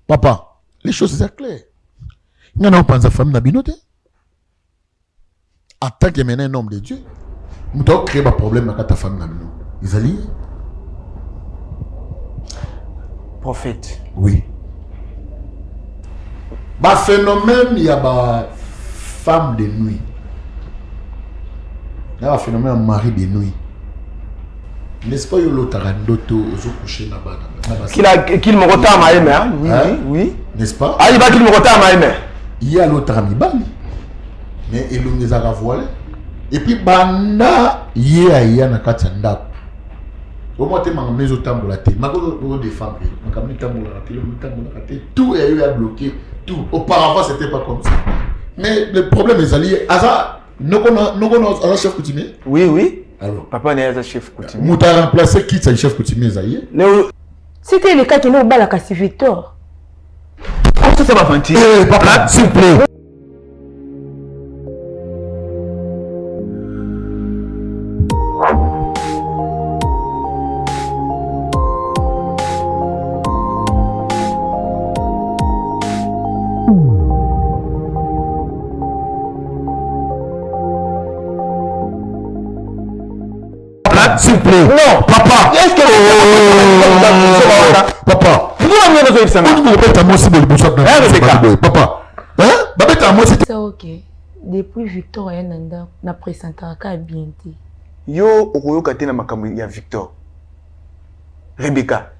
Papa, les choses sont claires. Il y a pas de femme n'abinote. En tant que maintenant un homme de Dieu, nous devons créer un problème avec ta femme n'abinote. Ils allaient. Prophète. Oui. Bah phénomène, il y a ba femme de nuit. Il y a un phénomène mari de nuit. N'est-ce pas, il y a l'autre randoto aux coucher là-bas. Qu'il me retard à Maïmé. Oui, oui. N'est-ce pas? Ah, il va qu'il me retard à Maïmé. Il y a l'autre ami Bali. Mais il nous a voilé. Et puis, banda, il y a un katanda. Au moins, tu as mis au tambour la tête. Je vais défendre. Tout est bloqué. Tout. Auparavant, ce n'était pas comme ça. Mais le problème est allié. Asa, nous avons un chef coutumier. Oui, oui. Alors, papa n'est un chef coutumier. Nous avons remplacé qui c'est le chef coutumier. C'était le cas qui nous bat la casse Victor. Comment ça va fanti? Papa, s'il vous plaît. S'il vous plaît. Non, papa. Est-ce que papa. C'est ok. Depuis Victor et Nanda, na présenté à bien. Yo, Okoyoka te na makambo ya Victor. Rebecca.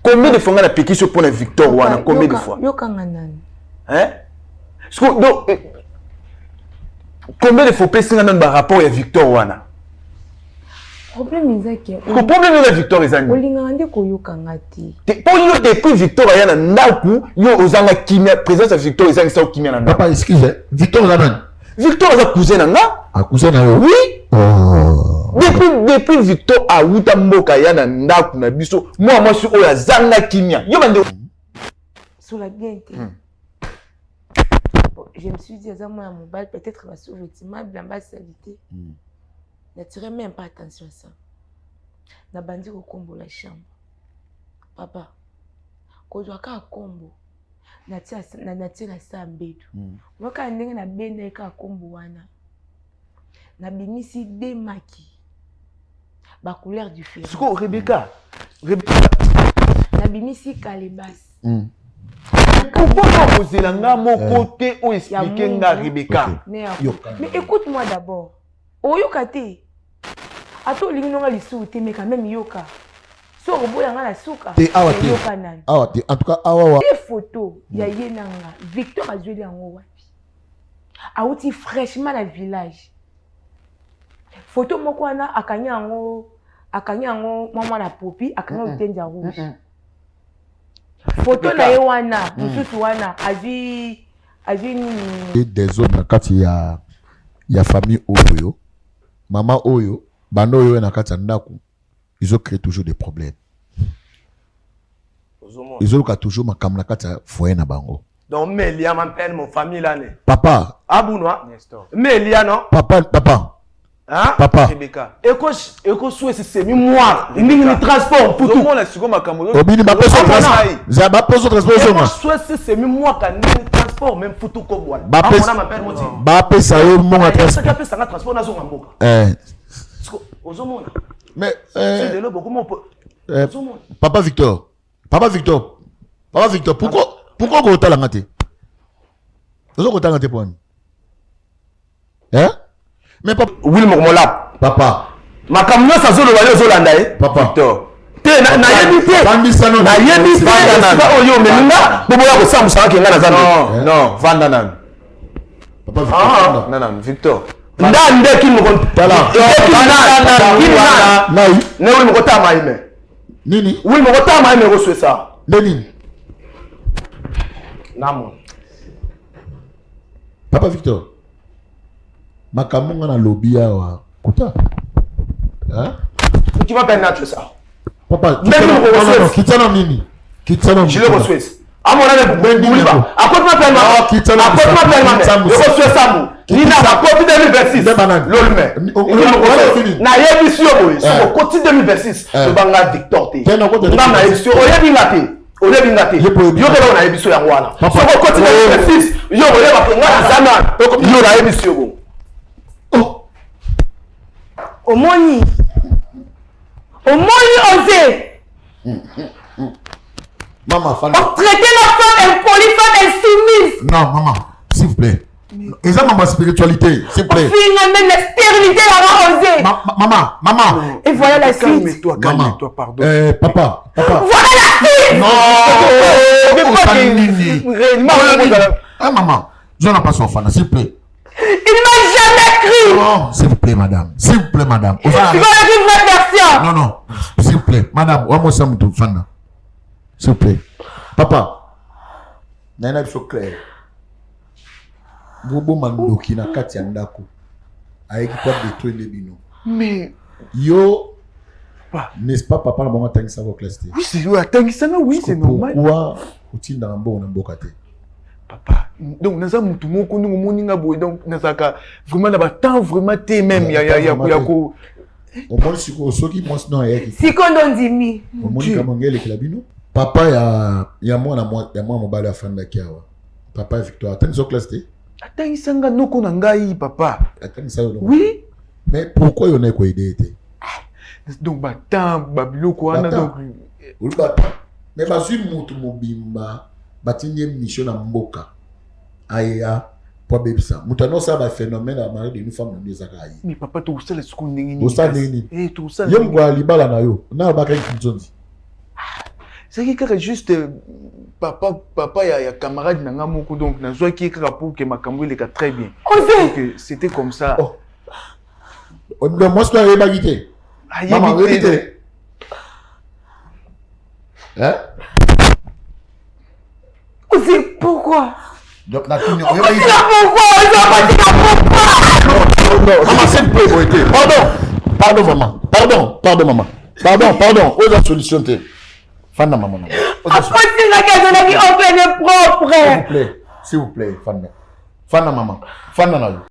Combien de fois on a piqué sur pour Victor ou combien de fois? Yo kanganan. Hein? Combien de fois personne n'a un rapport à Victor Wana? Problème est que le problème est Victor Ezani. Olingande koyo kangati. Pour yo depuis Victor Ayana ndaku yo ozanga kimia présence à Victor Ezani sa kimia na. Papa excusez, Victor Zanan. Victor a cousin na? A cousin na yo. Oui. Depuis Victor a wuta mboka yana ndaku na biso. Moi sur oya zanga kimia. Yo bande sur la bien. Je me suis dit à moi mobile peut-être va sous-vêtement blanc salité. N'attirez même pas attention à ça. Na bandi au combo la chambre. Papa, quand je vois qu'à combo, n'attire ça en bédu. Moi quand on est na bende qu'à combo wana, na binisi démaki. Ba couleur du feu. C'est quoi Rebecca? Na binisi calebas. Pourquoi vous êtes là mon côté ou expliquer nga Rebecca? Mais écoute-moi d'abord. Oyokate. Ato lingonga lisuti mais quand même yoka. So roboya nga la suka. Yoka nani. En tout cas awa. Des photos ya yenanga. Victor a joué en wapi. Auti fraîchement la village. Photo moko wana akanya ngo mama na popi akanya utenja rouge. Photo na yewana mususu wana aji ni des hommes na kati ya famille oyo. Maman Oyo, Bando Oyo na Katandaku, ils ont créé toujours des problèmes. Ils ont toujours ma kamnakata foyer na bango. Donc Melia m'appelle mon famille là. Papa. Abounois. Melia non. Papa. Hein? Papa. Rebecca. Eko souhaite c'est mémoire. Il me transport pour tout le monde là sur ma caméra. Obini ma personne transport. J'ai ma personne transport. Eko souhaite c'est mémoire quand il transport même pour tout comme moi. Ba pesa yo mon transport. Ça peut ça transport na zo mboka. Mais c'est de là beaucoup mon Papa Victor, pourquoi vous êtes là ngate? Vous êtes là ngate pour nous? Hein? Mais papa, oui mokomola. Papa. Makamno sa zolo wale zolanda Papa. Victor. Te na yebite. Bambisano. Na yebite. Ba oyo meninga bobo ya ko samusanga kenga na zando. Non, vanda nan. Papa Victor. Non, Victor. Ndande ki moko tala. Nai. Ne wuli moko ta maime. Nini? Wuli moko ta maime ko swesa. Nini? Namo. Papa Victor. Makamunga na lobby wa kuta. Hein? Tu vas pas nature ça. Papa, non, kitana nini? Kitana. Je le reçois. À mon avis, Bouliba. À côté de ma peine, à côté de ma peine, je reçois ça. Nina, à côté de 2026. L'olme. Na yebi sur boy. Sur côté 2026. Le banga Victor T. Na na yebi sur. Oyebi ngate. On est bien gâté. Yo que on a émission ya wana. So ko continue l'exercice. Yo on est ba nga na zana. Donc yo na émission bon. Oh. Omoni osé. Maman, fan. On traitait la femme impolie, femme insoumise. Non, maman, s'il vous plaît. Et ça, maman, spiritualité, s'il vous plaît. On même la stérilité là-bas osé. Maman. Et voilà la suite. Calme-toi, calme-toi, pardon. Papa. Voilà la suite. Non. Maman, je n'ai pas son fan, s'il vous plaît. Il m'a jamais cru. Non, s'il vous plaît, madame. S'il vous plaît, madame. Tu vas la vraie version. Non. S'il vous plaît, madame. Moi, ça me donne fan. S'il vous plaît. Papa. Nana, il faut clair. Bobo Mandoki na kati ya ndako. Avec quoi détruire les bino. Mais. Yo. N'est-ce pas, papa, le moment où ça va classer? Oui, c'est oui, c'est normal. Pourquoi faut-il dans un bon bokate? Papa, donc nous avons tout le monde donc nous avons vraiment là temps vraiment té même ya ko au moins si ko soki moi non yaki si ko ndondimi au moins kama ngele kilabino papa ya moi mobali afanda kiawa papa Victoire attends so classe té attends isanga noko na ngai papa attends ça oui mais pourquoi on est ko aider té donc temps babiloko wana donc mais bazui mutu mobimba batinye mission na mboka aya pour bebisa mutano ça ba phénomène à marier de une femme de zakayi mais papa to usala siku ndenge to usala nini eh to usala yom kwa libala na yo na ba kai kinzonzi c'est que juste papa ya camarade na ngamoko donc na zwa ki kaka pour que makambo il est très bien donc c'était comme ça on doit moi soit rebagité maman rebagité hein. Aussi, pourquoi? Donc, la tournée, on va dire pourquoi? Non, maman, s'il vous plaît, pardon, maman. Pardon, où est la solution? Fana, maman. S'il vous plaît, Fana, maman. Fana, maman.